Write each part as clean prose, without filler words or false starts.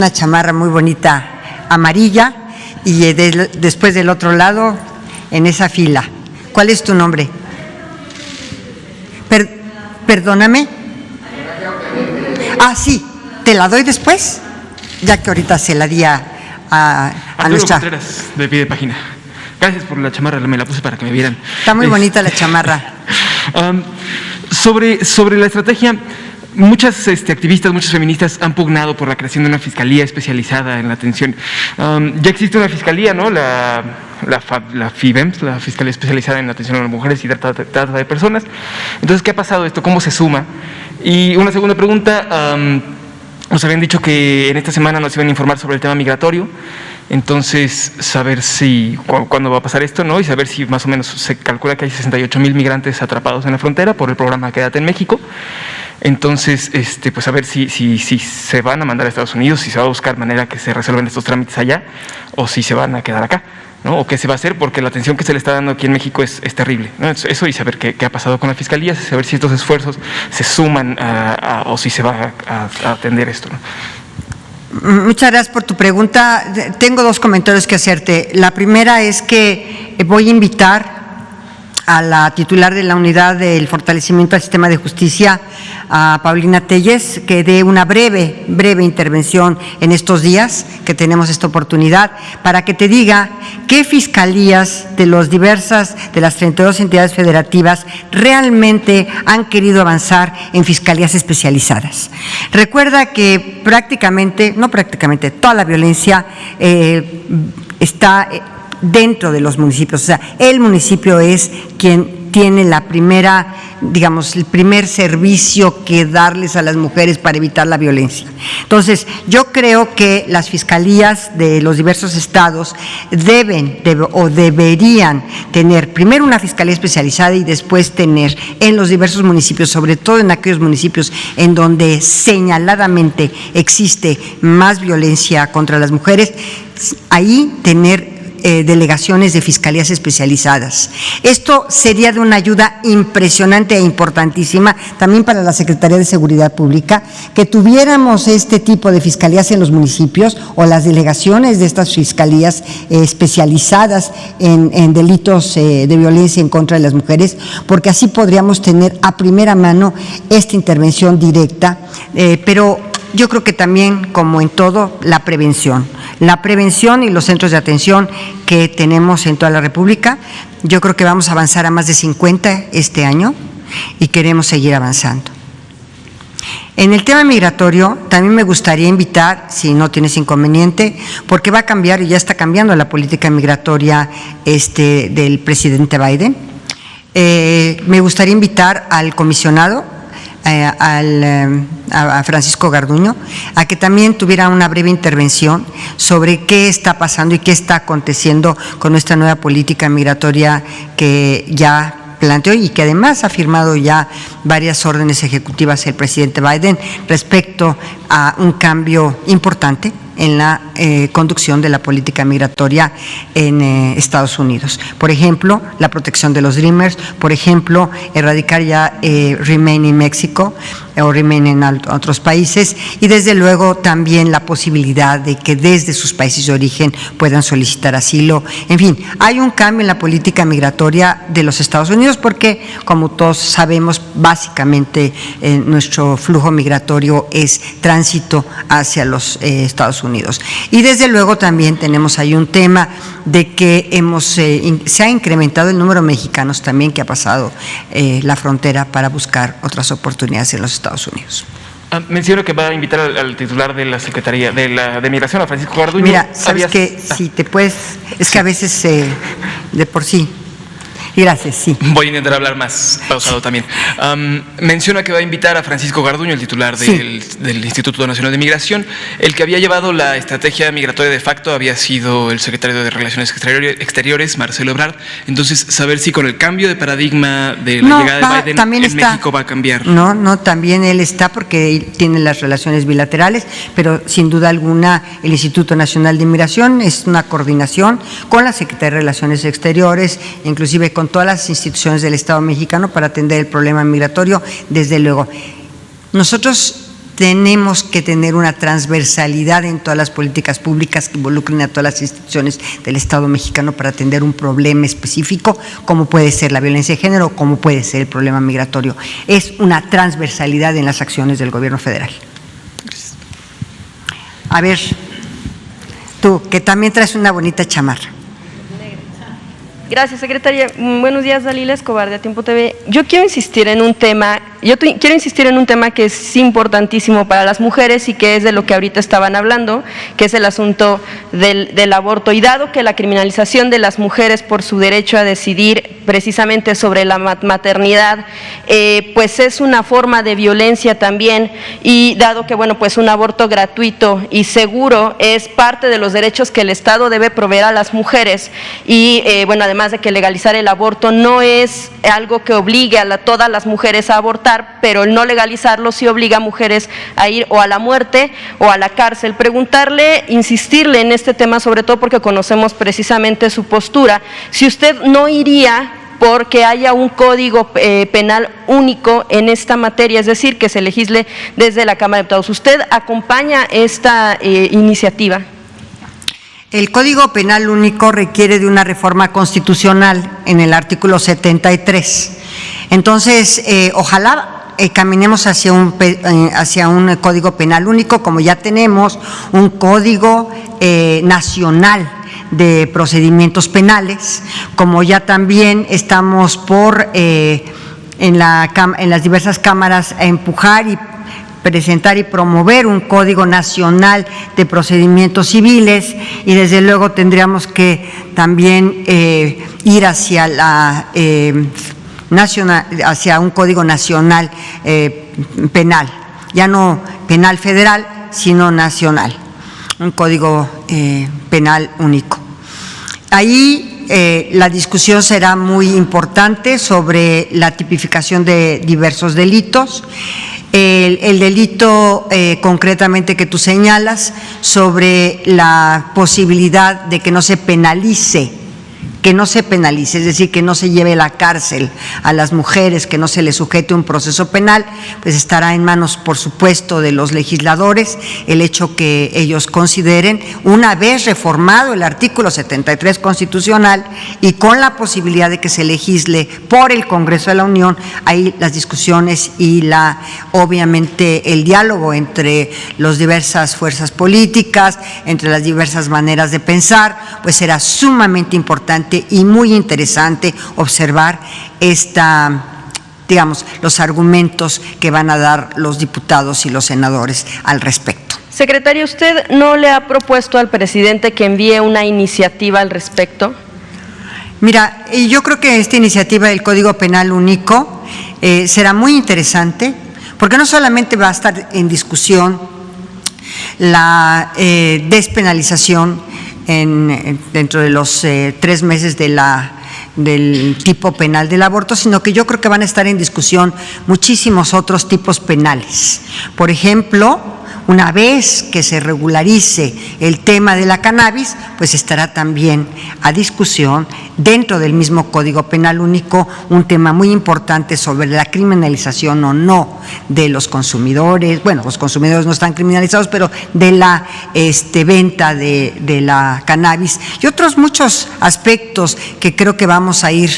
Una chamarra muy bonita amarilla y después del otro lado en esa fila. ¿Cuál es tu nombre? Perdóname. Ah, sí, te la doy después, ya que ahorita se la di a nuestra... Contreras, de pie de página. Gracias por la chamarra, me la puse para que me vieran. Está muy bonita la chamarra. Sobre la estrategia, muchas activistas, muchas feministas han pugnado por la creación de una fiscalía especializada en la atención. Ya existe una fiscalía, ¿no? La FIBEMS, la Fiscalía Especializada en la Atención a las Mujeres y Trata de Personas. Entonces, ¿qué ha pasado esto? ¿Cómo se suma? Y una segunda pregunta, nos habían dicho que en esta semana nos iban a informar sobre el tema migratorio. Entonces, saber si, cuándo va a pasar esto, ¿no? Y saber si más o menos se calcula que hay 68,000 migrantes atrapados en la frontera por el programa Quédate en México. Entonces, pues a ver si se van a mandar a Estados Unidos, si se va a buscar manera que se resuelvan estos trámites allá, o si se van a quedar acá, ¿no? O qué se va a hacer, porque la atención que se le está dando aquí en México es terrible, ¿no? Eso, y saber qué ha pasado con la fiscalía, saber si estos esfuerzos se suman o si se va a atender esto, ¿no? Muchas gracias por tu pregunta. Tengo dos comentarios que hacerte. La primera es que voy a invitar a la titular de la Unidad del Fortalecimiento del Sistema de Justicia, a Paulina Telles, que dé una breve intervención en estos días que tenemos esta oportunidad, para que te diga qué fiscalías de las 32 entidades federativas realmente han querido avanzar en fiscalías especializadas. Recuerda que toda la violencia está dentro de los municipios, o sea, el municipio es quien tiene el primer servicio que darles a las mujeres para evitar la violencia. Entonces, yo creo que las fiscalías de los diversos estados deberían tener primero una fiscalía especializada y después tener en los diversos municipios, sobre todo en aquellos municipios en donde señaladamente existe más violencia contra las mujeres, ahí tener delegaciones de fiscalías especializadas. Esto sería de una ayuda impresionante e importantísima también para la Secretaría de Seguridad Pública, que tuviéramos este tipo de fiscalías en los municipios o las delegaciones de estas fiscalías especializadas en delitos de violencia en contra de las mujeres, porque así podríamos tener a primera mano esta intervención directa, pero yo creo que también, como en todo, la prevención y los centros de atención que tenemos en toda la República. Yo creo que vamos a avanzar a más de 50 este año y queremos seguir avanzando. En el tema migratorio, también me gustaría invitar, si no tienes inconveniente, porque va a cambiar y ya está cambiando la política migratoria del presidente Biden. Me gustaría invitar al comisionado, a Francisco Garduño, a que también tuviera una breve intervención sobre qué está pasando y qué está aconteciendo con nuestra nueva política migratoria que ya planteó y que además ha firmado ya varias órdenes ejecutivas el presidente Biden respecto a un cambio importante en la conducción de la política migratoria en Estados Unidos. Por ejemplo, la protección de los Dreamers, por ejemplo, erradicar ya Remain in México o Remain en otros países, y desde luego también la posibilidad de que desde sus países de origen puedan solicitar asilo. En fin, hay un cambio en la política migratoria de los Estados Unidos porque, como todos sabemos, básicamente nuestro flujo migratorio es tránsito hacia los Estados Unidos. Y desde luego también tenemos ahí un tema de que se ha incrementado el número de mexicanos también que ha pasado la frontera para buscar otras oportunidades en los Estados Unidos. Menciono que va a invitar al titular de la Secretaría de Migración, a Francisco Garduño. Mira, sabes que si te puedes, es que a veces de por sí. Gracias, sí. Voy a intentar hablar más pausado también. Menciona que va a invitar a Francisco Garduño, el titular del Instituto Nacional de Migración. El que había llevado la estrategia migratoria de facto había sido el secretario de Relaciones Exteriores, Marcelo Ebrard. Entonces, saber si con el cambio de paradigma de la llegada de Biden en México va a cambiar. No, también él está porque él tiene las relaciones bilaterales, pero sin duda alguna el Instituto Nacional de Migración es una coordinación con la Secretaría de Relaciones Exteriores, inclusive con todas las instituciones del Estado mexicano para atender el problema migratorio. Desde luego, nosotros tenemos que tener una transversalidad en todas las políticas públicas que involucren a todas las instituciones del Estado mexicano para atender un problema específico, como puede ser la violencia de género, como puede ser el problema migratorio. Es una transversalidad en las acciones del gobierno federal. A ver, tú, que también traes una bonita chamarra. Gracias, secretaria. Buenos días, Dalila Escobar, de A Tiempo TV. Yo quiero insistir en un tema que es importantísimo para las mujeres y que es de lo que ahorita estaban hablando, que es el asunto del aborto. Y dado que la criminalización de las mujeres por su derecho a decidir precisamente sobre la maternidad, pues es una forma de violencia también, y dado que, bueno, pues un aborto gratuito y seguro es parte de los derechos que el Estado debe proveer a las mujeres, y bueno, además de que legalizar el aborto no es algo que obligue a todas las mujeres a abortar, pero el no legalizarlo sí obliga a mujeres a ir o a la muerte o a la cárcel. Preguntarle, insistirle en este tema, sobre todo porque conocemos precisamente su postura, si usted no iría porque haya un código penal único en esta materia, es decir, que se legisle desde la Cámara de Diputados. ¿Usted acompaña esta iniciativa? El Código Penal único requiere de una reforma constitucional en el artículo 73. Entonces, ojalá caminemos hacia un Código Penal único, como ya tenemos un Código Nacional de Procedimientos Penales, como ya también estamos por en las diversas cámaras a empujar y presentar y promover un Código Nacional de Procedimientos Civiles, y desde luego tendríamos que también ir hacia hacia un Código Nacional penal, ya no penal federal, sino nacional, un Código Penal único. Ahí la discusión será muy importante sobre la tipificación de diversos delitos. El delito concretamente que tú señalas sobre la posibilidad de que no se penalice, es decir, que no se lleve a la cárcel a las mujeres, que no se les sujete un proceso penal, pues estará en manos, por supuesto, de los legisladores el hecho que ellos consideren, una vez reformado el artículo 73 constitucional y con la posibilidad de que se legisle por el Congreso de la Unión, ahí las discusiones y obviamente el diálogo entre las diversas fuerzas políticas, entre las diversas maneras de pensar, pues será sumamente importante y muy interesante observar los argumentos que van a dar los diputados y los senadores al respecto. Secretario, ¿usted no le ha propuesto al presidente que envíe una iniciativa al respecto? Mira, yo creo que esta iniciativa del Código Penal único será muy interesante, porque no solamente va a estar en discusión la despenalización dentro de los 3 meses del tipo penal del aborto, sino que yo creo que van a estar en discusión muchísimos otros tipos penales. Por ejemplo, una vez que se regularice el tema de la cannabis, pues estará también a discusión dentro del mismo Código Penal único un tema muy importante sobre la criminalización o no de los consumidores. Bueno, los consumidores no están criminalizados, pero de la venta de la cannabis y otros muchos aspectos que creo que vamos a ir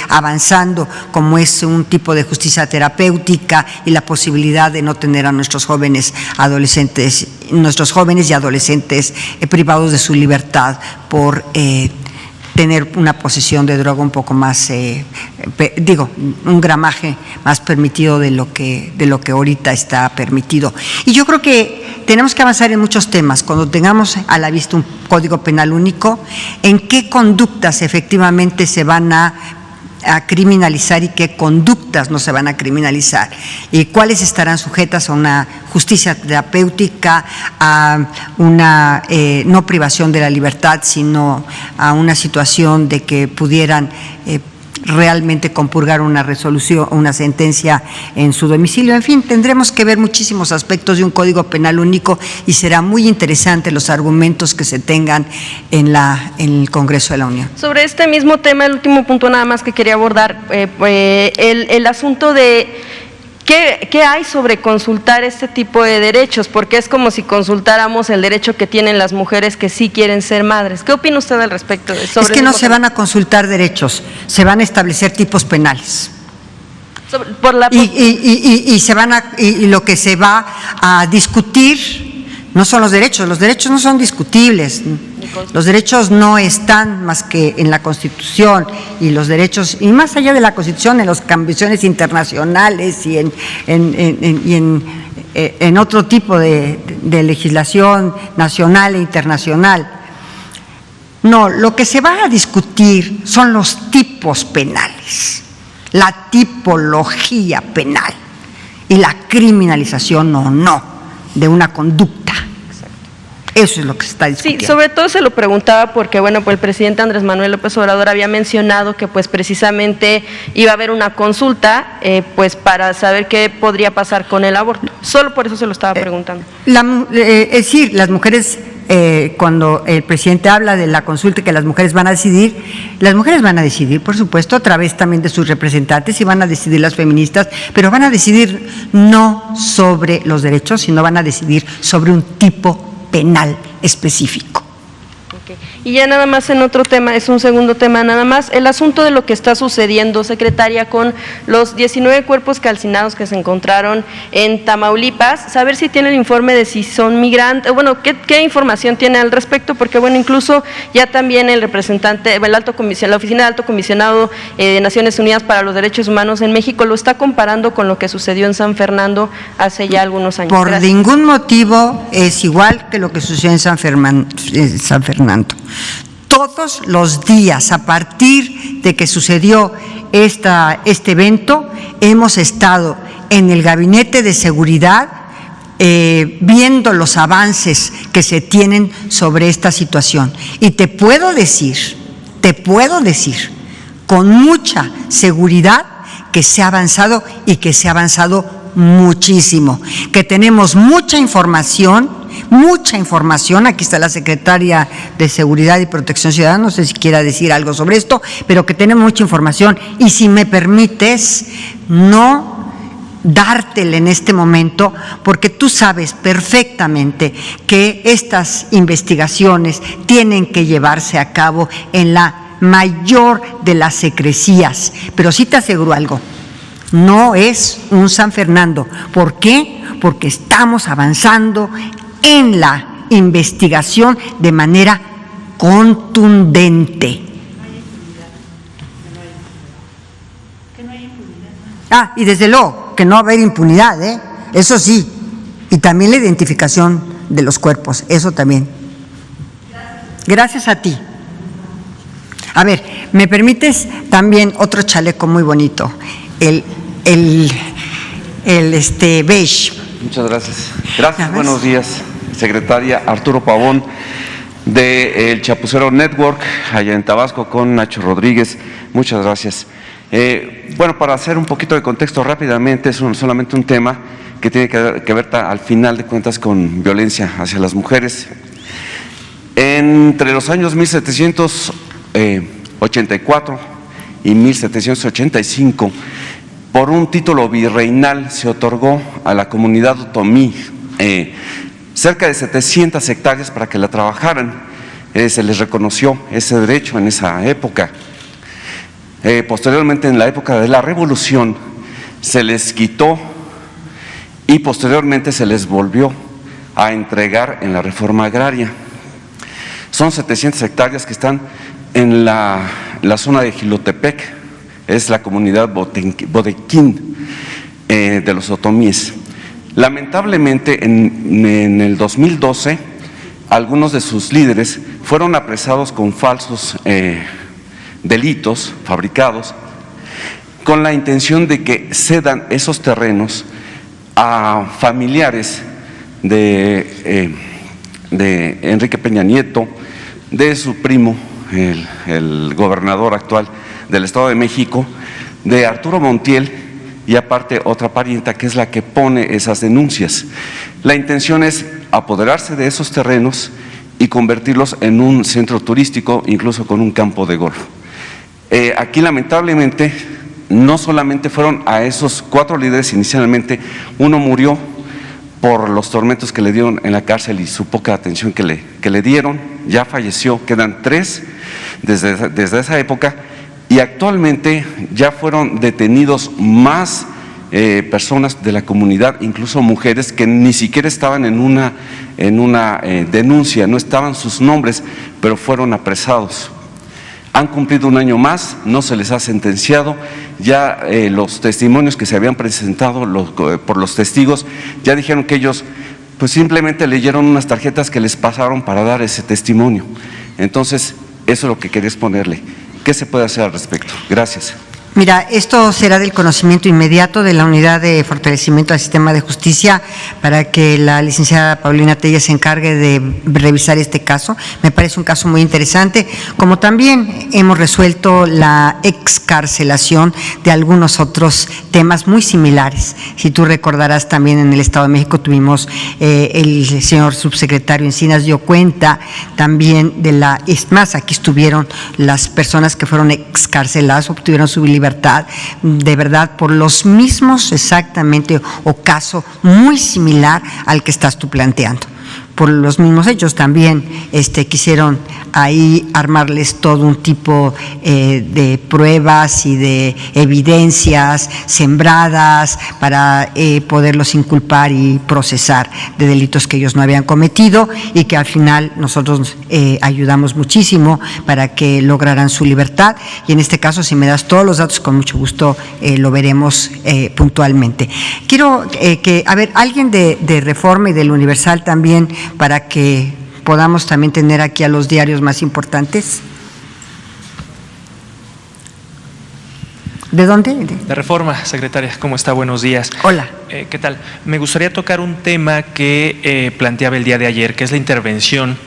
avanzando, como es un tipo de justicia terapéutica y la posibilidad de no tener a nuestros jóvenes y adolescentes privados de su libertad por tener una posesión de droga un poco más, un gramaje más permitido de lo que ahorita está permitido. Y yo creo que tenemos que avanzar en muchos temas cuando tengamos a la vista un Código Penal único, en qué conductas efectivamente se van a criminalizar y qué conductas no se van a criminalizar, y cuáles estarán sujetas a una justicia terapéutica, a una no privación de la libertad, sino a una situación de que pudieran realmente compurgar una resolución, una sentencia en su domicilio. En fin, tendremos que ver muchísimos aspectos de un Código Penal único y será muy interesante los argumentos que se tengan en el Congreso de la Unión. Sobre este mismo tema, el último punto nada más que quería abordar, el asunto de ¿Qué hay sobre consultar este tipo de derechos? Porque es como si consultáramos el derecho que tienen las mujeres que sí quieren ser madres. ¿Qué opina usted al respecto? Es que no se van a consultar derechos, se van a establecer tipos penales. Y lo que se va a discutir no son los derechos no son discutibles. Los derechos no están más que en la Constitución, y los derechos, y más allá de la Constitución, en las convenciones internacionales y en otro tipo de legislación nacional e internacional. No, lo que se va a discutir son los tipos penales, la tipología penal y la criminalización o no de una conducta. Eso es lo que se está discutiendo. Sí, sobre todo se lo preguntaba porque, bueno, pues el presidente Andrés Manuel López Obrador había mencionado que pues precisamente iba a haber una consulta pues para saber qué podría pasar con el aborto. Solo por eso se lo estaba preguntando. Es decir, las mujeres, cuando el presidente habla de la consulta que las mujeres van a decidir, por supuesto, a través también de sus representantes, y van a decidir las feministas, pero van a decidir no sobre los derechos, sino van a decidir sobre un tipo penal específico. Okay. Y ya nada más en otro tema, es un segundo tema nada más, el asunto de lo que está sucediendo, secretaria, con los 19 cuerpos calcinados que se encontraron en Tamaulipas, saber si tiene el informe de si son migrantes, bueno, qué información tiene al respecto, porque bueno, incluso ya también el representante, la Oficina de Alto Comisionado de Naciones Unidas para los Derechos Humanos en México lo está comparando con lo que sucedió en San Fernando hace ya algunos años. Por ningún motivo es igual que lo que sucedió en San Fernando. Todos los días, a partir de que sucedió este evento, hemos estado en el Gabinete de Seguridad viendo los avances que se tienen sobre esta situación. Y te puedo decir con mucha seguridad que se ha avanzado, y que se ha avanzado muchísimo, que tenemos mucha información, aquí está la secretaria de Seguridad y Protección Ciudadana, no sé si quiera decir algo sobre esto, pero que tenemos mucha información, y si me permites, no dártela en este momento, porque tú sabes perfectamente que estas investigaciones tienen que llevarse a cabo en la mayor de las secrecías, pero sí te aseguro algo, no es un San Fernando. ¿Por qué? Porque estamos avanzando en la investigación de manera contundente. Y desde luego que no va a haber impunidad, eso sí, y también la identificación de los cuerpos, eso también. Gracias a ti. A ver, ¿me permites también otro chaleco muy bonito? El beige. Muchas gracias. Gracias, buenos días, secretaria. Arturo Pavón, de el Chapucero Network, allá en Tabasco, con Nacho Rodríguez. Muchas gracias. Bueno, para hacer un poquito de contexto rápidamente, es solamente un tema que tiene que ver al final de cuentas con violencia hacia las mujeres. Entre los años 1784 y 1785, por un título virreinal se otorgó a la comunidad otomí cerca de 700 hectáreas para que la trabajaran. Se les reconoció ese derecho en esa época. Posteriormente, en la época de la Revolución, se les quitó y posteriormente se les volvió a entregar en la reforma agraria. Son 700 hectáreas que están en la zona de Jilotepec, es la comunidad Bodequín de los otomíes. Lamentablemente, en el 2012, algunos de sus líderes fueron apresados con falsos delitos fabricados, con la intención de que cedan esos terrenos a familiares de Enrique Peña Nieto, de su primo, el gobernador actual del Estado de México, de Arturo Montiel, y aparte otra parienta que es la que pone esas denuncias. La intención es apoderarse de esos terrenos y convertirlos en un centro turístico, incluso con un campo de golf. Aquí lamentablemente no solamente fueron a esos 4 líderes inicialmente, uno murió por los tormentos que le dieron en la cárcel y su poca atención que le dieron, ya falleció, quedan 3 desde esa época, y actualmente ya fueron detenidos más personas de la comunidad, incluso mujeres que ni siquiera estaban en una denuncia, no estaban sus nombres, pero fueron apresados. Han cumplido 1 año más, no se les ha sentenciado, ya los testimonios que se habían presentado por los testigos ya dijeron que ellos pues simplemente leyeron unas tarjetas que les pasaron para dar ese testimonio. Entonces, eso es lo que quería exponerle. ¿Qué se puede hacer al respecto? Gracias. Mira, esto será del conocimiento inmediato de la Unidad de Fortalecimiento del Sistema de Justicia para que la licenciada Paulina Telles se encargue de revisar este caso. Me parece un caso muy interesante, como también hemos resuelto la excarcelación de algunos otros temas muy similares. Si tú recordarás, también en el Estado de México tuvimos, el señor subsecretario Encinas dio cuenta también de es más, aquí estuvieron las personas que fueron excarceladas, obtuvieron su libertad, de verdad, por los mismos exactamente o caso muy similar al que estás tú planteando. Por los mismos hechos también quisieron ahí armarles todo un tipo de pruebas y de evidencias sembradas para poderlos inculpar y procesar de delitos que ellos no habían cometido, y que al final nosotros ayudamos muchísimo para que lograran su libertad. Y en este caso, si me das todos los datos, con mucho gusto lo veremos puntualmente. Quiero a ver, alguien de Reforma y del Universal también, para que podamos también tener aquí a los diarios más importantes. ¿De dónde? De Reforma, secretaria, ¿cómo está? Buenos días. Hola. ¿Qué tal? Me gustaría tocar un tema que planteaba el día de ayer, que es la intervención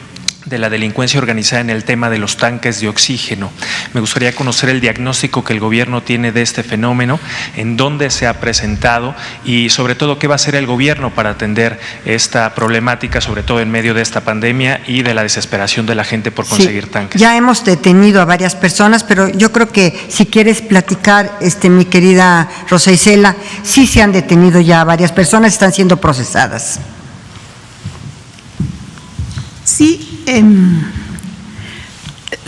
de la delincuencia organizada en el tema de los tanques de oxígeno. Me gustaría conocer el diagnóstico que el gobierno tiene de este fenómeno, en dónde se ha presentado y sobre todo qué va a hacer el gobierno para atender esta problemática, sobre todo en medio de esta pandemia y de la desesperación de la gente por conseguir tanques. Ya hemos detenido a varias personas, pero yo creo que si quieres platicar, mi querida Rosa Isela, sí se han detenido ya varias personas, están siendo procesadas. Sí,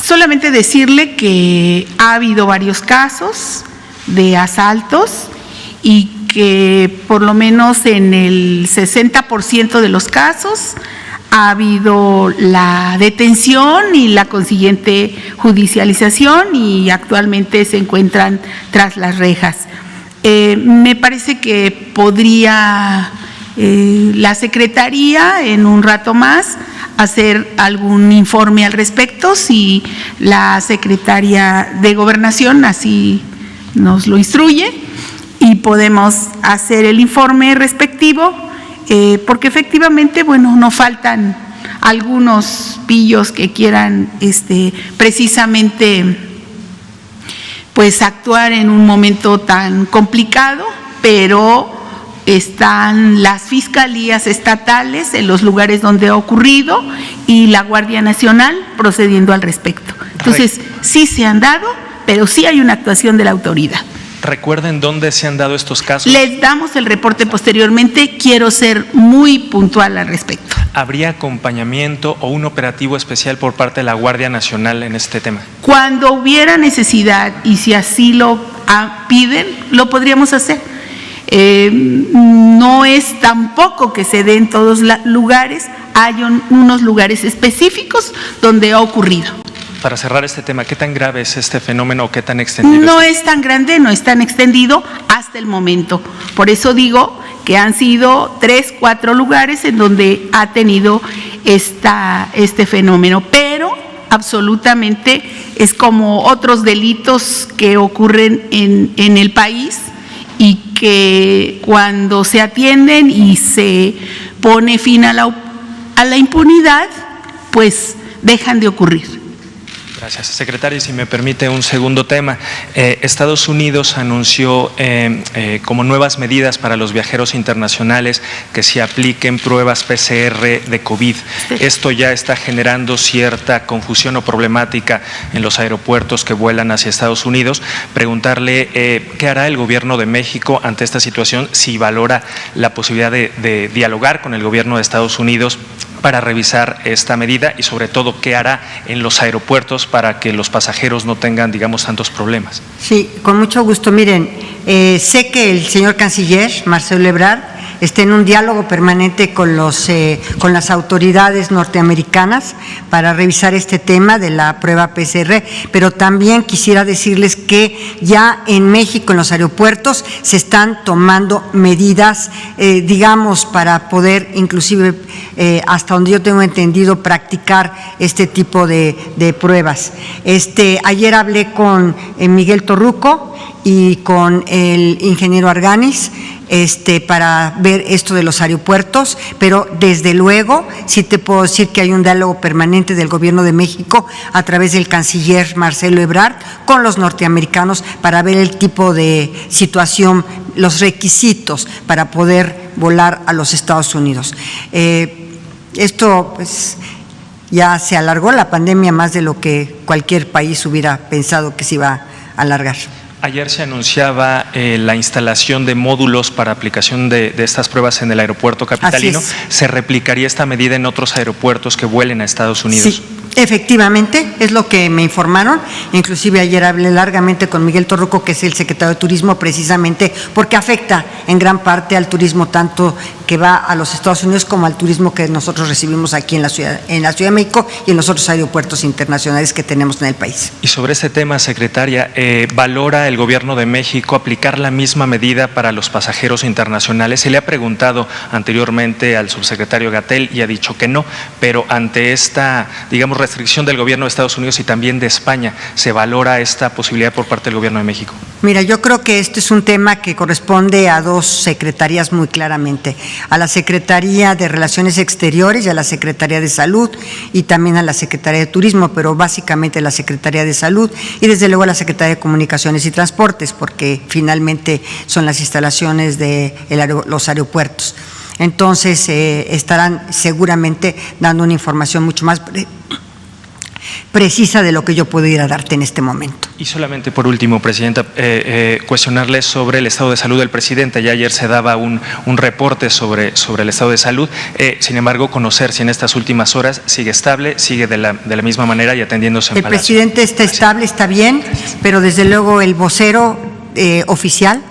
solamente decirle que ha habido varios casos de asaltos y que por lo menos en el 60% de los casos ha habido la detención y la consiguiente judicialización, y actualmente se encuentran tras las rejas. Me parece que podría la Secretaría en un rato más hacer algún informe al respecto, si la Secretaria de Gobernación así nos lo instruye, y podemos hacer el informe respectivo, porque efectivamente, bueno, no faltan algunos pillos que quieran precisamente pues actuar en un momento tan complicado, pero están las fiscalías estatales en los lugares donde ha ocurrido y la Guardia Nacional procediendo al respecto. Entonces, sí se han dado, pero sí hay una actuación de la autoridad. ¿Recuerden dónde se han dado estos casos? Les damos el reporte posteriormente, quiero ser muy puntual al respecto. ¿Habría acompañamiento o un operativo especial por parte de la Guardia Nacional en este tema? Cuando hubiera necesidad y si así lo piden, lo podríamos hacer. No es tampoco que se dé en todos los lugares, hay unos lugares específicos donde ha ocurrido. Para cerrar este tema, ¿qué tan grave es este fenómeno o qué tan extendido? No es tan grande, no es tan extendido hasta el momento. Por eso digo que han sido 3, 4 lugares en donde ha tenido este fenómeno, pero absolutamente es como otros delitos que ocurren en el país, y que cuando se atienden y se pone fin a la impunidad, pues dejan de ocurrir. Gracias, secretario. Si me permite un segundo tema, Estados Unidos anunció como nuevas medidas para los viajeros internacionales que se apliquen pruebas PCR de COVID. Esto ya está generando cierta confusión o problemática en los aeropuertos que vuelan hacia Estados Unidos. Preguntarle qué hará el gobierno de México ante esta situación, si valora la posibilidad de dialogar con el gobierno de Estados Unidos para revisar esta medida y sobre todo qué hará en los aeropuertos para que los pasajeros no tengan, digamos, tantos problemas. Sí, con mucho gusto. Miren, sé que el señor canciller, Marcelo Ebrard, está en un diálogo permanente con las autoridades norteamericanas para revisar este tema de la prueba PCR, pero también quisiera decirles que ya en México, en los aeropuertos, se están tomando medidas, digamos, para poder inclusive, hasta donde yo tengo entendido, practicar este tipo de pruebas. Ayer hablé con Miguel Torruco y con el ingeniero Arganis, para ver esto de los aeropuertos, pero desde luego sí te puedo decir que hay un diálogo permanente del Gobierno de México a través del canciller Marcelo Ebrard con los norteamericanos para ver el tipo de situación, los requisitos para poder volar a los Estados Unidos. Esto pues ya se alargó la pandemia más de lo que cualquier país hubiera pensado que se iba a alargar. Ayer se anunciaba la instalación de módulos para aplicación de estas pruebas en el aeropuerto capitalino. ¿Se replicaría esta medida en otros aeropuertos que vuelen a Estados Unidos? Sí, efectivamente, es lo que me informaron. Inclusive ayer hablé largamente con Miguel Torruco, que es el secretario de Turismo, precisamente porque afecta en gran parte al turismo tanto que va a los Estados Unidos como al turismo que nosotros recibimos aquí en la Ciudad de México y en los otros aeropuertos internacionales que tenemos en el país. Y sobre este tema, secretaria, ¿valora el Gobierno de México aplicar la misma medida para los pasajeros internacionales? Se le ha preguntado anteriormente al subsecretario Gatell y ha dicho que no, pero ante esta, digamos, restricción del Gobierno de Estados Unidos y también de España, ¿se valora esta posibilidad por parte del Gobierno de México? Mira, yo creo que este es un tema que corresponde a dos secretarías muy claramente, a la Secretaría de Relaciones Exteriores y a la Secretaría de Salud y también a la Secretaría de Turismo, pero básicamente la Secretaría de Salud y desde luego a la Secretaría de Comunicaciones y Transportes, porque finalmente son las instalaciones de los aeropuertos. Entonces estarán seguramente dando una información mucho más precisa de lo que yo pudiera darte en este momento. Y solamente por último, Presidenta, cuestionarle sobre el estado de salud del presidente. Ya ayer se daba un reporte sobre el estado de salud. Sin embargo, conocer si en estas últimas horas sigue estable, sigue de la misma manera y atendiéndose en el Palacio. El presidente está estable, está bien, pero desde luego el vocero oficial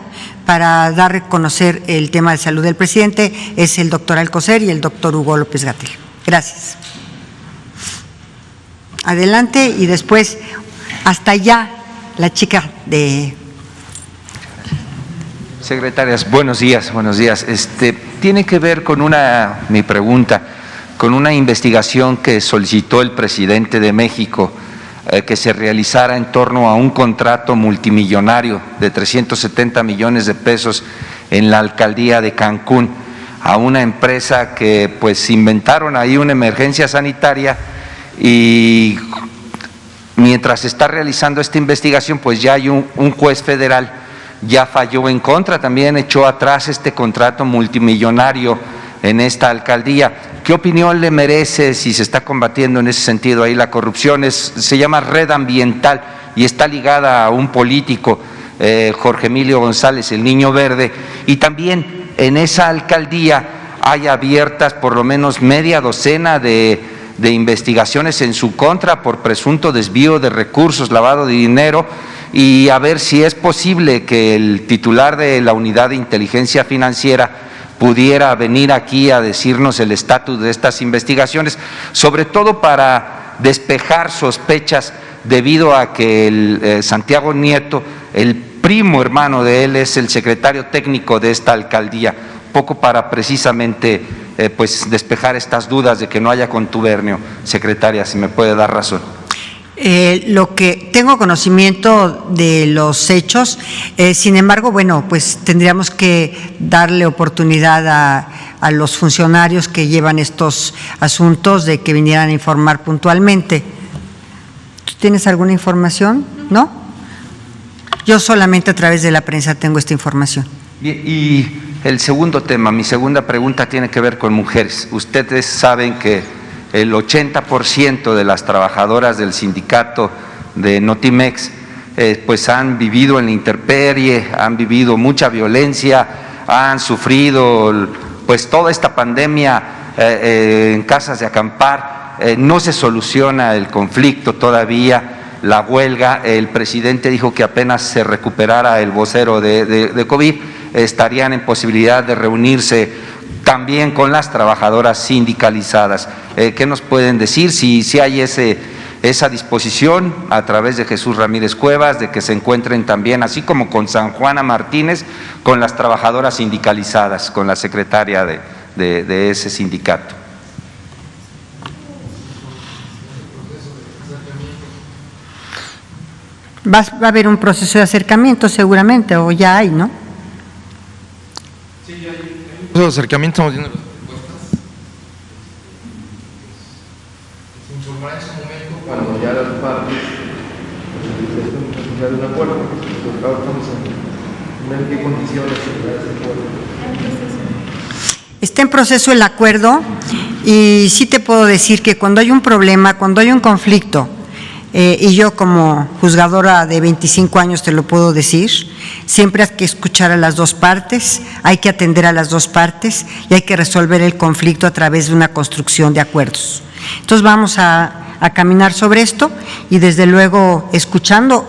para dar a conocer el tema de salud del presidente es el doctor Alcocer y el doctor Hugo López-Gatell. Gracias. Adelante y después hasta allá la chica de… Secretarias, buenos días, buenos días. Tiene que ver con mi pregunta, con una investigación que solicitó el presidente de México que se realizara en torno a un contrato multimillonario de 370 millones de pesos en la alcaldía de Cancún a una empresa que pues inventaron ahí una emergencia sanitaria. Y mientras se está realizando esta investigación, pues ya hay un juez federal, ya falló en contra, también echó atrás este contrato multimillonario en esta alcaldía. ¿Qué opinión le merece si se está combatiendo en ese sentido ahí la corrupción? Se llama Red Ambiental y está ligada a un político, Jorge Emilio González, el Niño Verde, y también en esa alcaldía hay abiertas por lo menos media docena de investigaciones en su contra por presunto desvío de recursos, lavado de dinero, y a ver si es posible que el titular de la Unidad de Inteligencia Financiera pudiera venir aquí a decirnos el estatus de estas investigaciones, sobre todo para despejar sospechas debido a que Santiago Nieto, el primo hermano de él, es el secretario técnico de esta alcaldía, poco para precisamente pues despejar estas dudas de que no haya contubernio. Secretaria, si me puede dar razón. Lo que tengo conocimiento de los hechos, sin embargo, bueno, pues tendríamos que darle oportunidad a los funcionarios que llevan estos asuntos de que vinieran a informar puntualmente. ¿Tienes alguna información? ¿No? Yo solamente a través de la prensa tengo esta información. Y el segundo tema, mi segunda pregunta tiene que ver con mujeres. Ustedes saben que el 80% de las trabajadoras del sindicato de Notimex pues han vivido en la intemperie, han vivido mucha violencia, han sufrido pues toda esta pandemia en casas de acampar. No se soluciona el conflicto todavía, la huelga. El presidente dijo que apenas se recuperara el vocero de COVID, estarían en posibilidad de reunirse también con las trabajadoras sindicalizadas. ¿Qué nos pueden decir? Si hay esa disposición a través de Jesús Ramírez Cuevas, de que se encuentren también, así como con San Juana Martínez, con las trabajadoras sindicalizadas, con la secretaria de ese sindicato. Va a haber un proceso de acercamiento seguramente, o ya hay, ¿no? Sí, hay un proceso de acercamiento, estamos viendo las propuestas. Se informará en su momento cuando ya las partes estén de un acuerdo, porque ahora estamos en ver qué condiciones se da ese acuerdo. Está en proceso el acuerdo y sí te puedo decir que cuando hay un problema, cuando hay un conflicto, y yo como juzgadora de 25 años te lo puedo decir, siempre hay que escuchar a las dos partes, hay que atender a las dos partes y hay que resolver el conflicto a través de una construcción de acuerdos. Entonces vamos a caminar sobre esto y desde luego escuchando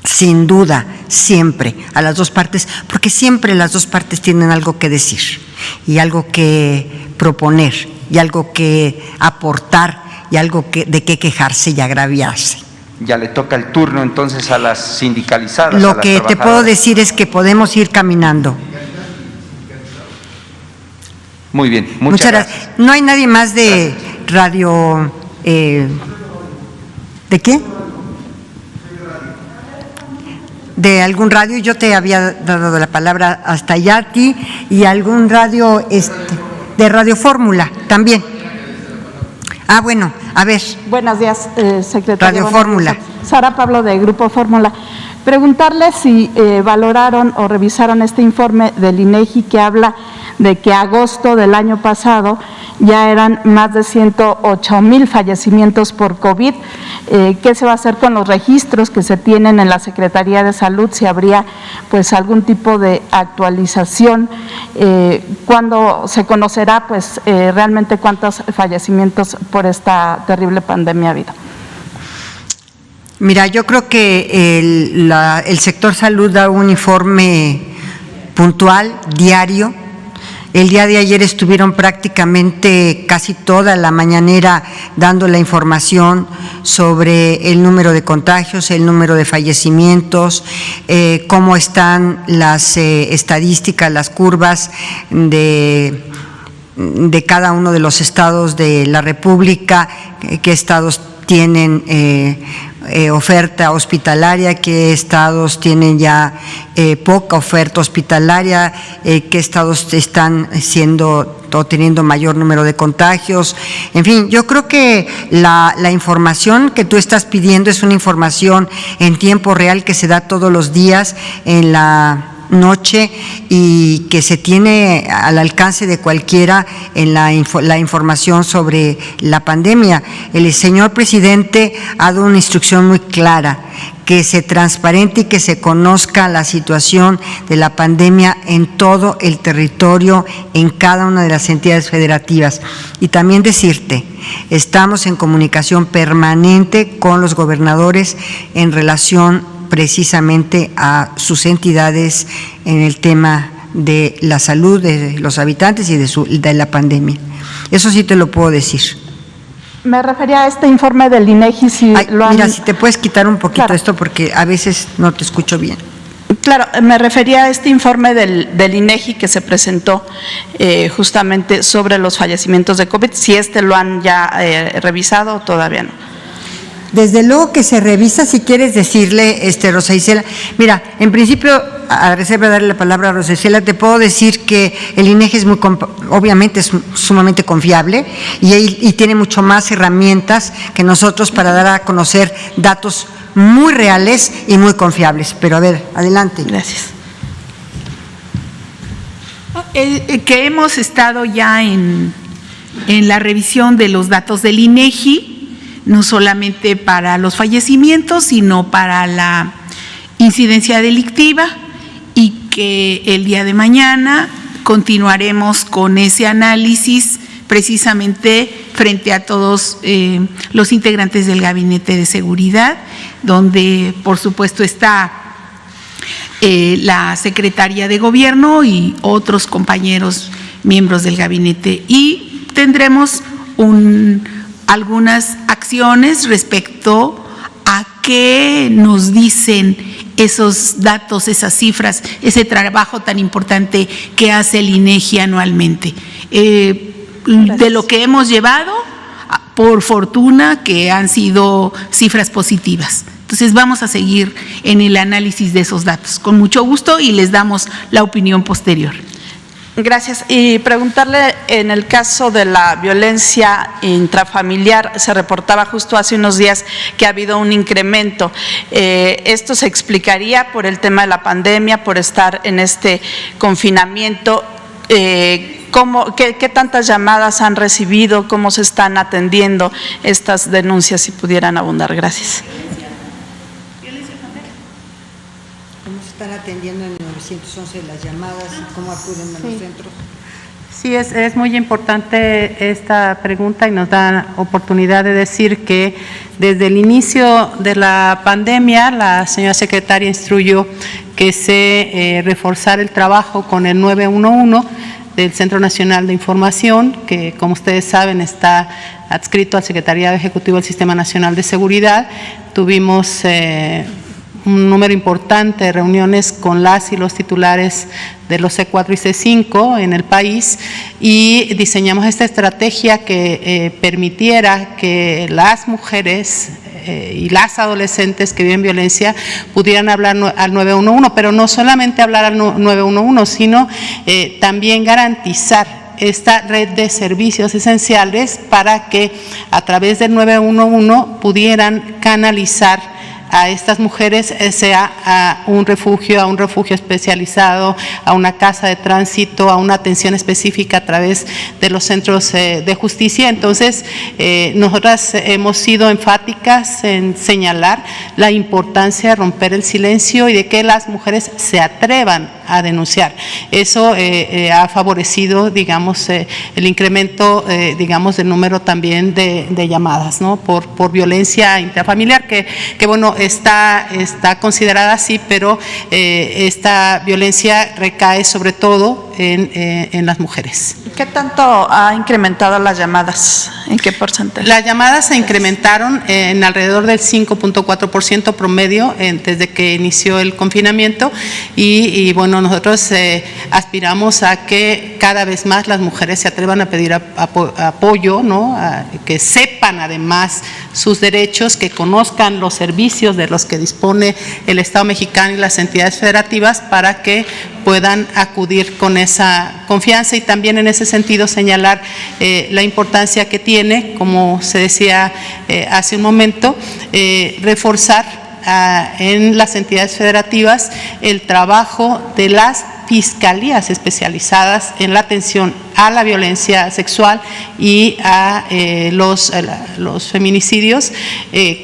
sin duda siempre a las dos partes, porque siempre las dos partes tienen algo que decir y algo que proponer y algo que aportar y algo de qué quejarse y agraviarse. Ya le toca el turno entonces a las sindicalizadas. Lo que te puedo decir es que podemos ir caminando. Muy bien, muchas gracias. No hay nadie más de radio, ¿de qué? De algún radio. Yo te había dado la palabra hasta allá a ti y algún radio de Radio Fórmula también. Ah, bueno, a ver. Buenos días, secretaria. Radio Fórmula. Sara Pablo, de Grupo Fórmula. Preguntarle si valoraron o revisaron este informe del INEGI que habla de que agosto del año pasado ya eran más de 108,000 fallecimientos por COVID. ¿Qué se va a hacer con los registros que se tienen en la Secretaría de Salud? Si habría pues algún tipo de actualización, ¿cuándo se conocerá pues realmente cuántos fallecimientos por esta terrible pandemia ha habido? Mira, yo creo que el sector salud da un informe puntual, diario. El día de ayer estuvieron prácticamente casi toda la mañanera dando la información sobre el número de contagios, el número de fallecimientos, cómo están las estadísticas, las curvas de cada uno de los estados de la República, qué estados tienen oferta hospitalaria, qué estados tienen ya poca oferta hospitalaria, qué estados están teniendo mayor número de contagios. En fin, yo creo que la información que tú estás pidiendo es una información en tiempo real que se da todos los días en la noche y que se tiene al alcance de cualquiera en la información sobre la pandemia. El señor presidente ha dado una instrucción muy clara, que se transparente y que se conozca la situación de la pandemia en todo el territorio, en cada una de las entidades federativas. Y también decirte, estamos en comunicación permanente con los gobernadores en relación precisamente a sus entidades en el tema de la salud de los habitantes y de la pandemia. Eso sí te lo puedo decir. Me refería a este informe del INEGI. Si mira, si te puedes quitar un poquito esto porque a veces no te escucho bien. Claro, me refería a este informe del INEGI que se presentó justamente sobre los fallecimientos de COVID, si lo han ya revisado o todavía no. Desde luego que se revisa, si quieres decirle, Rosa Isela. Mira, en principio a reserva de darle la palabra a Rosa Isela, te puedo decir que el INEGI es obviamente es sumamente confiable y tiene mucho más herramientas que nosotros para dar a conocer datos muy reales y muy confiables. Pero a ver, adelante. Gracias. Que hemos estado ya en la revisión de los datos del INEGI, no solamente para los fallecimientos, sino para la incidencia delictiva, y que el día de mañana continuaremos con ese análisis precisamente frente a todos los integrantes del Gabinete de Seguridad, donde por supuesto está la Secretaría de Gobierno y otros compañeros miembros del gabinete, y tendremos algunas acciones respecto a qué nos dicen esos datos, esas cifras, ese trabajo tan importante que hace el INEGI anualmente. De lo que hemos llevado, por fortuna que han sido cifras positivas. Entonces vamos a seguir en el análisis de esos datos con mucho gusto y les damos la opinión posterior. Gracias. Y preguntarle, en el caso de la violencia intrafamiliar, se reportaba justo hace unos días que ha habido un incremento. ¿Esto se explicaría por el tema de la pandemia, por estar en este confinamiento? ¿Qué tantas llamadas han recibido? ¿Cómo se están atendiendo estas denuncias? Si pudieran abundar. Gracias. ¿Cómo se están atendiendo en el 911 las llamadas y cómo acuden a los centros? Sí, es muy importante esta pregunta y nos da oportunidad de decir que desde el inicio de la pandemia la señora secretaria instruyó que se reforzara el trabajo con el 911 del Centro Nacional de Información, que como ustedes saben está adscrito al Secretariado Ejecutivo del Sistema Nacional de Seguridad. Tuvimos un número importante de reuniones con las y los titulares de los C4 y C5 en el país y diseñamos esta estrategia que permitiera que las mujeres y las adolescentes que viven violencia pudieran hablar al 911, pero no solamente hablar al 911, sino también garantizar esta red de servicios esenciales para que a través del 911 pudieran canalizar a estas mujeres, sea a un refugio especializado, a una casa de tránsito, a una atención específica a través de los centros de justicia. Entonces, nosotras hemos sido enfáticas en señalar la importancia de romper el silencio y de que las mujeres se atrevan a denunciar. Eso ha favorecido, digamos, el incremento, digamos, del número también de llamadas, ¿no? Por violencia intrafamiliar, que bueno, está considerada así, pero esta violencia recae sobre todo en las mujeres. ¿Qué tanto ha incrementado las llamadas? ¿En qué porcentaje? Las llamadas se incrementaron en alrededor del 5.4% promedio desde que inició el confinamiento y bueno, nosotros aspiramos a que cada vez más las mujeres se atrevan a pedir apoyo, ¿no? Que sepan además sus derechos, que conozcan los servicios de los que dispone el Estado mexicano y las entidades federativas para que puedan acudir con esa confianza y también en ese sentido señalar la importancia que tiene, como se decía hace un momento, reforzar en las entidades federativas el trabajo de las fiscalías especializadas en la atención a la violencia sexual y a los feminicidios.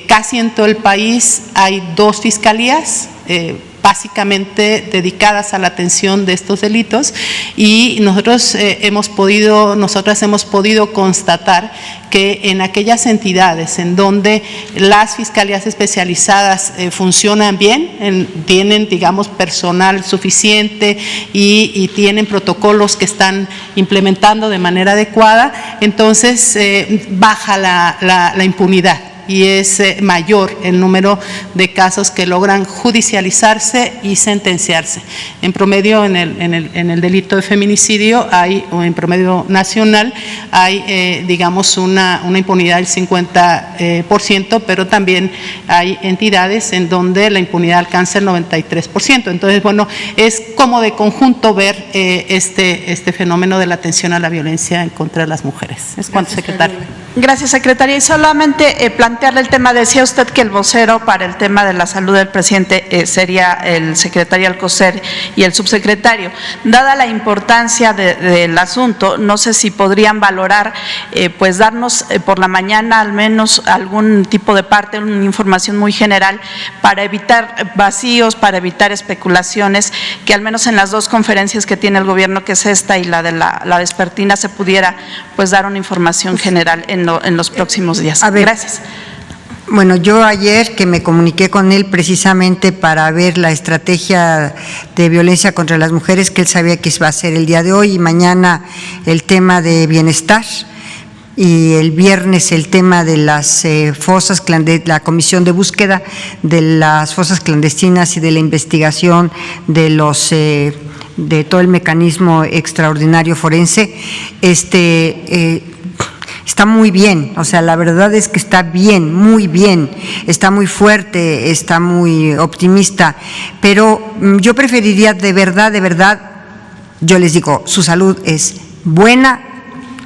Casi en todo el país hay 2 fiscalías básicamente dedicadas a la atención de estos delitos y nosotras hemos podido constatar que en aquellas entidades en donde las fiscalías especializadas funcionan bien, tienen, digamos, personal suficiente y tienen protocolos que están implementando de manera adecuada, entonces baja la impunidad. y es mayor el número de casos que logran judicializarse y sentenciarse. En promedio, en el delito de feminicidio hay, o en promedio nacional, hay, digamos, una impunidad del 50%, pero también hay entidades en donde la impunidad alcanza el 93%. Entonces, bueno, es como de conjunto ver este fenómeno de la atención a la violencia en contra de las mujeres. Es cuanto, secretaria. Gracias, secretaria. Y solamente plantearle el tema, decía usted que el vocero para el tema de la salud del presidente sería el secretario Alcocer y el subsecretario. Dada la importancia del asunto, no sé si podrían valorar, pues darnos por la mañana al menos algún tipo de parte, una información muy general para evitar vacíos, para evitar especulaciones, que al menos en las dos conferencias que tiene el gobierno, que es esta y la de la vespertina, se pudiera pues dar una información general en los próximos días. A ver, gracias. Bueno, yo ayer que me comuniqué con él precisamente para ver la estrategia de violencia contra las mujeres, que él sabía que iba a ser el día de hoy, y mañana el tema de bienestar, y el viernes el tema de las fosas, la comisión de búsqueda de las fosas clandestinas y de la investigación de los de todo el mecanismo extraordinario forense. Está muy bien, o sea, la verdad es que está bien, muy bien, está muy fuerte, está muy optimista, pero yo preferiría de verdad, yo les digo, su salud es buena,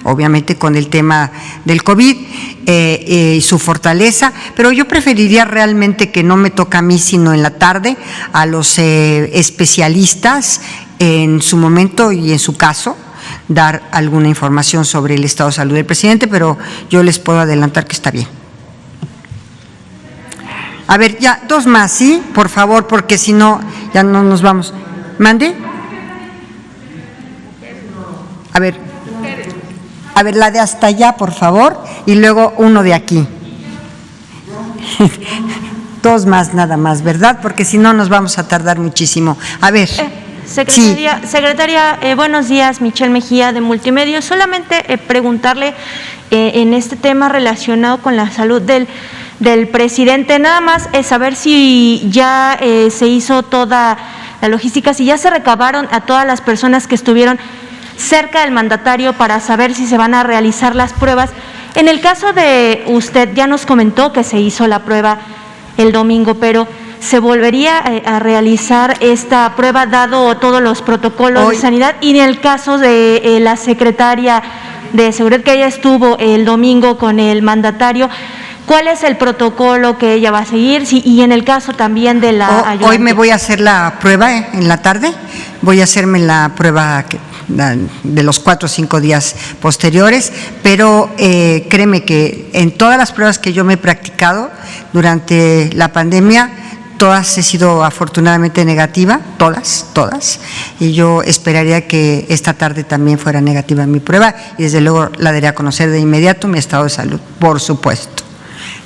obviamente con el tema del COVID y su fortaleza, pero yo preferiría realmente que no me toca a mí, sino en la tarde, a los especialistas en su momento y en su caso, dar alguna información sobre el estado de salud del presidente, pero yo les puedo adelantar que está bien. A ver, ya, dos más, ¿sí? Por favor, porque si no, ya no nos vamos. ¿Mande? A ver, la de hasta allá, por favor, y luego uno de aquí. Dos más, nada más, ¿verdad? Porque si no, nos vamos a tardar muchísimo. A ver. Secretaria, buenos días, Michelle Mejía de Multimedios. Solamente preguntarle en este tema relacionado con la salud del presidente, nada más saber si ya se hizo toda la logística, si ya se recabaron a todas las personas que estuvieron cerca del mandatario para saber si se van a realizar las pruebas. En el caso de usted, ya nos comentó que se hizo la prueba el domingo, pero ¿se volvería a realizar esta prueba dado todos los protocolos de sanidad? Y en el caso de la secretaria de Seguridad, que ella estuvo el domingo con el mandatario, ¿cuál es el protocolo que ella va a seguir? Sí, y en el caso también de la ayudante. Hoy me voy a hacer la prueba en la tarde, voy a hacerme la prueba de los 4 o 5 días posteriores, pero créeme que en todas las pruebas que yo me he practicado durante la pandemia, todas he sido afortunadamente negativa, todas, y yo esperaría que esta tarde también fuera negativa mi prueba, y desde luego la daré a conocer de inmediato mi estado de salud, por supuesto.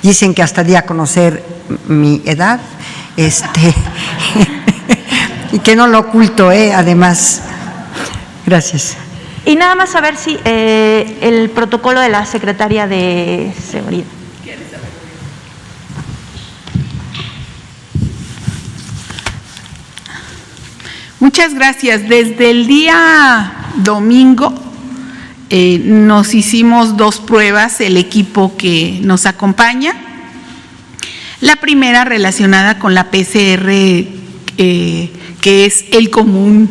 Dicen que hasta di a conocer mi edad, y que no lo oculto, además. Gracias. Y nada más saber si el protocolo de la Secretaría de Seguridad. Muchas gracias. Desde el día domingo nos hicimos 2 pruebas, el equipo que nos acompaña. La primera relacionada con la PCR, que es el común,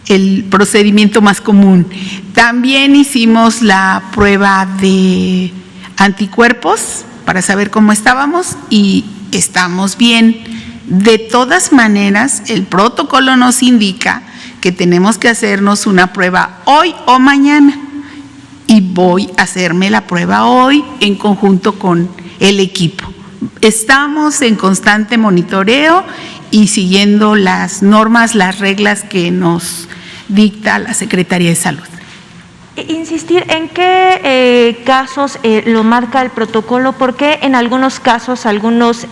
el procedimiento más común. También hicimos la prueba de anticuerpos para saber cómo estábamos y estamos bien. De todas maneras, el protocolo nos indica que tenemos que hacernos una prueba hoy o mañana, y voy a hacerme la prueba hoy en conjunto con el equipo. Estamos en constante monitoreo y siguiendo las normas, las reglas que nos dicta la Secretaría de Salud. Insistir en qué casos lo marca el protocolo, porque en algunos casos algunos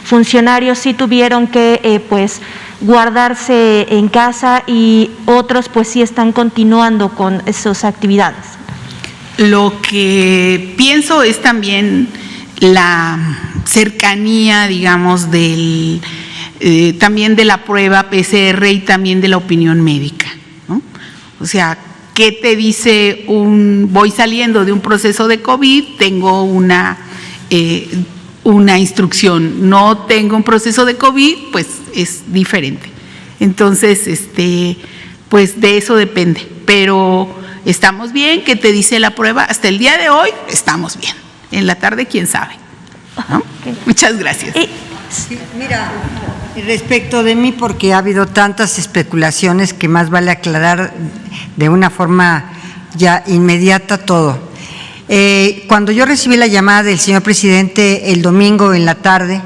funcionarios sí tuvieron que pues guardarse en casa y otros pues sí están continuando con sus actividades. Lo que pienso es también la cercanía, digamos, también de la prueba PCR y también de la opinión médica, ¿no? O sea, ¿qué te dice voy saliendo de un proceso de COVID, tengo una instrucción, no tengo un proceso de COVID, pues es diferente. Entonces, pues de eso depende, pero estamos bien. ¿Qué te dice la prueba? Hasta el día de hoy estamos bien. En la tarde, quién sabe, ¿no? Okay. Muchas gracias. Sí, mira, respecto de mí, porque ha habido tantas especulaciones que más vale aclarar de una forma ya inmediata todo. Cuando yo recibí la llamada del señor presidente el domingo en la tarde,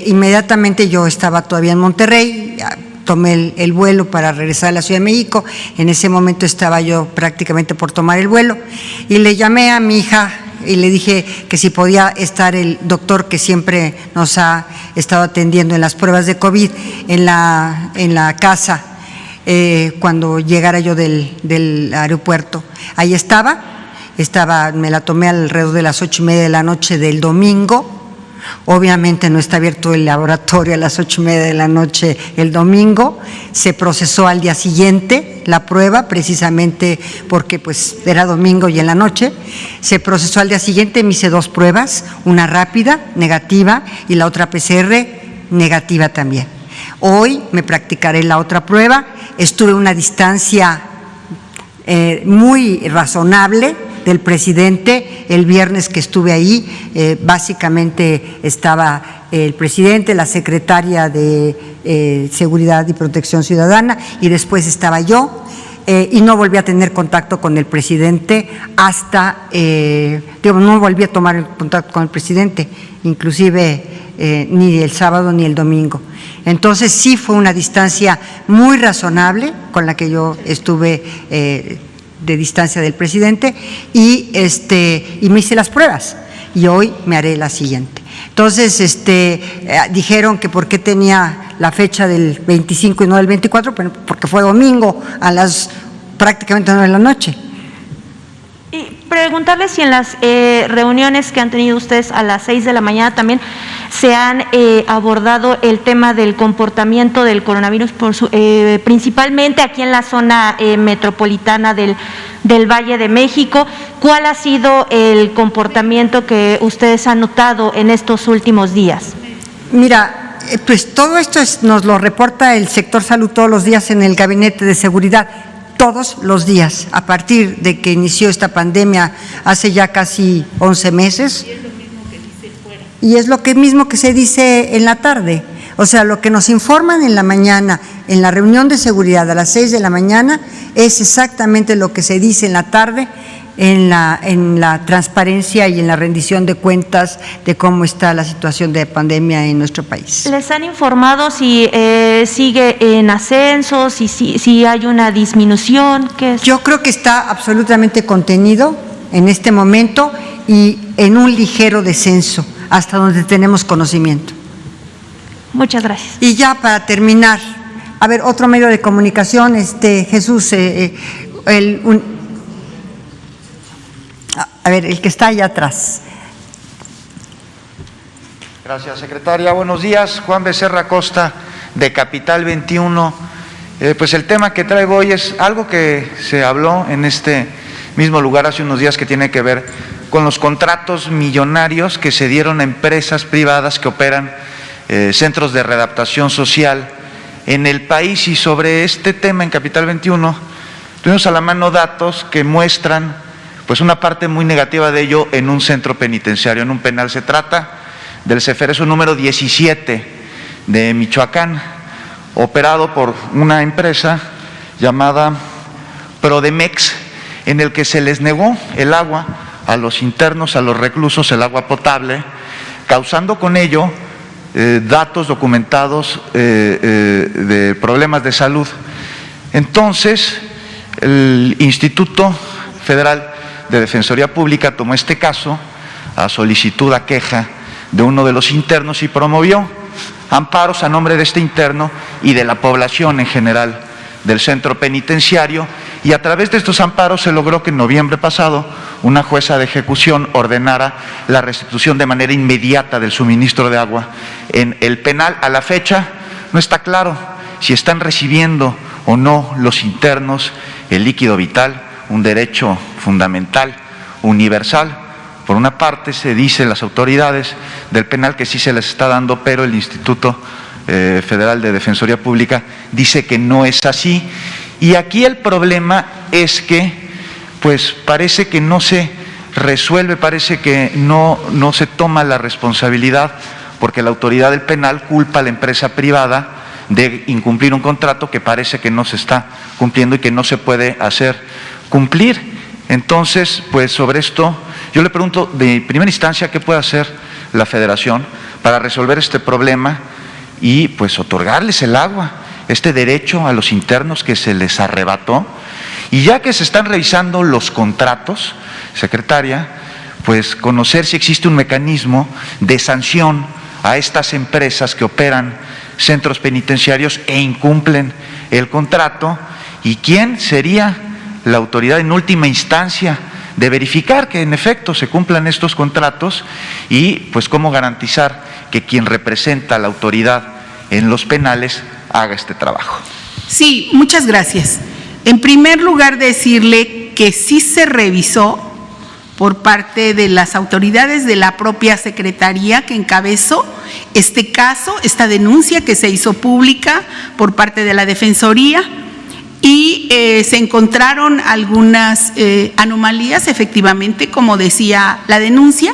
inmediatamente yo estaba todavía en Monterrey, tomé el vuelo para regresar a la Ciudad de México. En ese momento estaba yo prácticamente por tomar el vuelo y le llamé a mi hija y le dije que si podía estar el doctor que siempre nos ha estado atendiendo en las pruebas de COVID en la casa cuando llegara yo del aeropuerto. Ahí estaba, me la tomé alrededor de las 8:30 de la noche del domingo. Obviamente no está abierto el laboratorio a las 8:30 de la noche el domingo. Se procesó al día siguiente la prueba, precisamente porque pues era domingo y en la noche. Se procesó al día siguiente, me hice 2 pruebas, una rápida, negativa, y la otra PCR, negativa también. Hoy me practicaré la otra prueba. Estuve a una distancia muy razonable del presidente. El viernes que estuve ahí, básicamente estaba el presidente, la secretaria de Seguridad y Protección Ciudadana, y después estaba yo, y no volví a tener contacto con el presidente hasta, no volví a tomar el contacto con el presidente, inclusive ni el sábado ni el domingo. Entonces sí fue una distancia muy razonable con la que yo estuve de distancia del presidente, y me hice las pruebas y hoy me haré la siguiente. Entonces, dijeron que por qué tenía la fecha del 25 y no del 24, pero porque fue domingo a las prácticamente 9 de la noche. Y preguntarles si en las reuniones que han tenido ustedes a las 6 de la mañana también se han abordado el tema del comportamiento del coronavirus, principalmente aquí en la zona metropolitana del Valle de México. ¿Cuál ha sido el comportamiento que ustedes han notado en estos últimos días? Mira, pues todo esto nos lo reporta el sector salud todos los días en el Gabinete de Seguridad. Todos los días, a partir de que inició esta pandemia hace ya casi 11 meses. Y es lo mismo que se dice en la tarde. O sea, lo que nos informan en la mañana, en la reunión de seguridad a las 6 de la mañana, es exactamente lo que se dice en la tarde, en la transparencia y en la rendición de cuentas de cómo está la situación de pandemia en nuestro país. ¿Les han informado si sigue en ascenso, si hay una disminución? ¿Qué es? Yo creo que está absolutamente contenido en este momento y en un ligero descenso, hasta donde tenemos conocimiento. Muchas gracias. Y ya para terminar, a ver, otro medio de comunicación, Jesús, el que está allá atrás. Gracias, secretaria. Buenos días. Juan Becerra Costa, de Capital 21. Pues el tema que traigo hoy es algo que se habló en este mismo lugar hace unos días, que tiene que ver con los contratos millonarios que se dieron a empresas privadas que operan centros de readaptación social en el país. Y sobre este tema en Capital 21 tuvimos a la mano datos que muestran pues una parte muy negativa de ello en un centro penitenciario, en un penal. Se trata del Ceferezo número 17 de Michoacán, operado por una empresa llamada Prodemex, en el que se les negó el agua a los internos, a los reclusos, el agua potable, causando con ello datos documentados de problemas de salud. Entonces, el Instituto Federal de Defensoría Pública tomó este caso a solicitud, a queja de uno de los internos, y promovió amparos a nombre de este interno y de la población en general del centro penitenciario, Y a través de estos amparos se logró que en noviembre pasado una jueza de ejecución ordenara la restitución de manera inmediata del suministro de agua en el penal. A la fecha no está claro si están recibiendo o no los internos el líquido vital, un derecho fundamental, universal. Por una parte se dice las autoridades del penal que sí se les está dando, pero el Instituto Federal de Defensoría Pública dice que no es así. Y aquí el problema es que, pues parece que no se resuelve, parece que no se toma la responsabilidad, porque la autoridad del penal culpa a la empresa privada de incumplir un contrato que parece que no se está cumpliendo y que no se puede hacer cumplir. Entonces, pues sobre esto, yo le pregunto de primera instancia qué puede hacer la Federación para resolver este problema y pues otorgarles el agua, este derecho a los internos que se les arrebató. Y ya que se están revisando los contratos, secretaria, pues conocer si existe un mecanismo de sanción a estas empresas que operan centros penitenciarios e incumplen el contrato, y quién sería la autoridad en última instancia de verificar que en efecto se cumplan estos contratos, y pues cómo garantizar que quien representa a la autoridad en los penales haga este trabajo. Sí, muchas gracias. En primer lugar, decirle que sí se revisó por parte de las autoridades de la propia Secretaría que encabezó este caso, esta denuncia que se hizo pública por parte de la Defensoría, y se encontraron algunas anomalías, efectivamente, como decía la denuncia,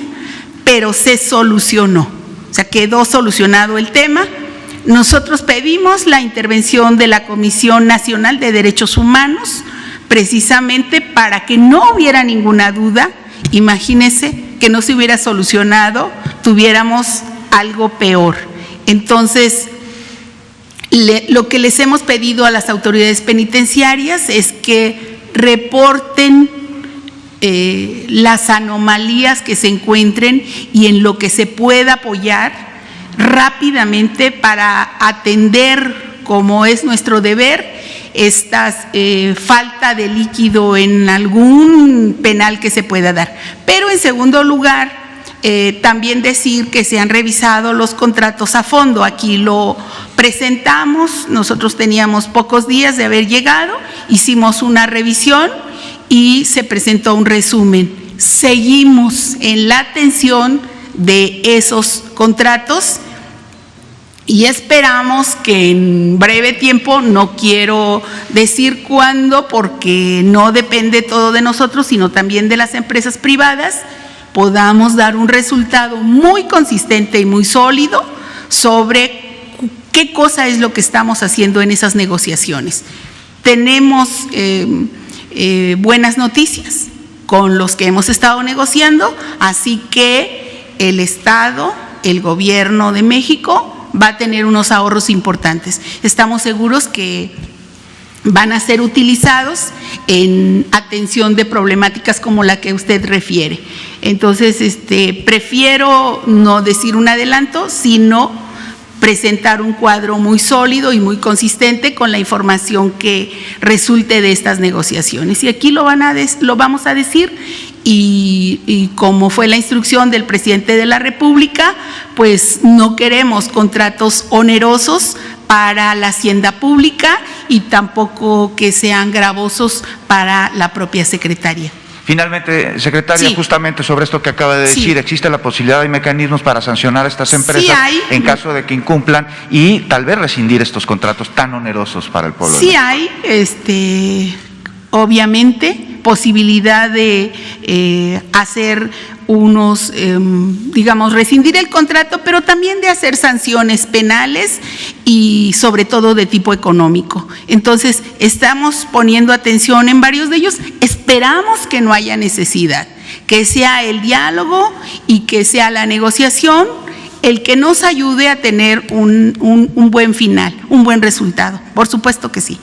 pero se solucionó, o sea, quedó solucionado el tema. Nosotros pedimos la intervención de la Comisión Nacional de Derechos Humanos, precisamente para que no hubiera ninguna duda. Imagínense que no se hubiera solucionado, tuviéramos algo peor. Entonces, lo que les hemos pedido a las autoridades penitenciarias es que reporten las anomalías que se encuentren y en lo que se pueda apoyar rápidamente para atender, como es nuestro deber, esta falta de líquido en algún penal que se pueda dar. Pero en segundo lugar, también decir que se han revisado los contratos a fondo. Aquí lo presentamos, nosotros teníamos pocos días de haber llegado, hicimos una revisión y se presentó un resumen. Seguimos en la atención de esos contratos y esperamos que en breve tiempo, no quiero decir cuándo porque no depende todo de nosotros, sino también de las empresas privadas, podamos dar un resultado muy consistente y muy sólido sobre qué cosa es lo que estamos haciendo en esas negociaciones. Tenemos buenas noticias con los que hemos estado negociando, así que el Estado, el Gobierno de México va a tener unos ahorros importantes. Estamos seguros que van a ser utilizados en atención de problemáticas como la que usted refiere. Entonces, prefiero no decir un adelanto, sino presentar un cuadro muy sólido y muy consistente con la información que resulte de estas negociaciones. Y aquí lo vamos a decir, y como fue la instrucción del presidente de la República, pues no queremos contratos onerosos para la hacienda pública y tampoco que sean gravosos para la propia Secretaría. Finalmente, secretaria, sí, justamente sobre esto que acaba de decir, sí, ¿existe la posibilidad y mecanismos para sancionar a estas empresas sí hay, en caso de que incumplan y tal vez rescindir estos contratos tan onerosos para el pueblo? Sí hay, obviamente, posibilidad de hacer unos, digamos, rescindir el contrato, pero también de hacer sanciones penales y sobre todo de tipo económico. Entonces, estamos poniendo atención en varios de ellos. Esperamos que no haya necesidad, que sea el diálogo y que sea la negociación el que nos ayude a tener un buen final, un buen resultado. Por supuesto que sí.